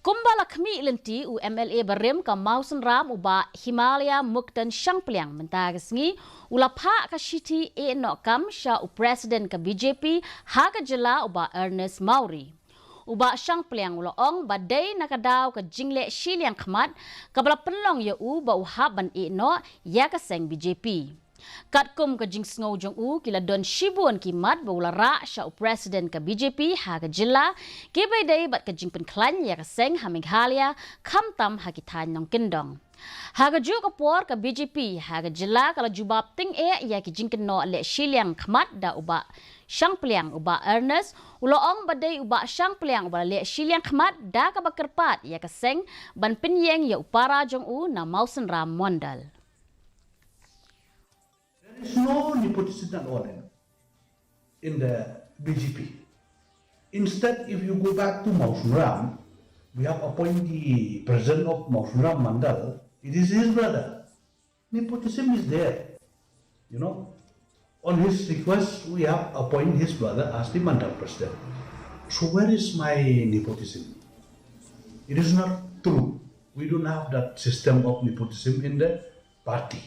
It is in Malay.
Kumbala kami lenti u MLA barem ka mausan ram uba Himalaya Muktan Shangpliang mentagas ngi ulapha ka shiti Iehnoh kam sya u president ka BJP haga jela uba Ernest Mauri. Uba Shangpliang uloong badai nakadaw ka jingle shiliang khmat kabla penlong ya u ba uhab ban Iehnoh ya ka Seng BJP. Katkum ka jing sngow jong u kila don shibuan kimat baula ra sya u president ka BJP ha ka jilla kibay day bat ka jing penklan ya ka Seng hamighalia kamtam hakitan ng kendong. Ha ka ju ka por ka BJP ha ka jilla kala jubab ting ya ki jing keno le shiliang khmat da uba Shangpliang uba Ernest uloong badai uba Shangpliang uba le shiliang khmat da ka bakerpat ya ka Seng ban pinyeng ya upara jong u na mausan ram mondal. There is no nepotism at all in the BJP. Instead, if you go back to Mausunram, we have appointed the president of Mausunram Mandal. It is his brother. Nepotism is there. You know, on his request, we have appointed his brother as the Mandal president. So where is my nepotism? It is not true. We don't have that system of nepotism in the party.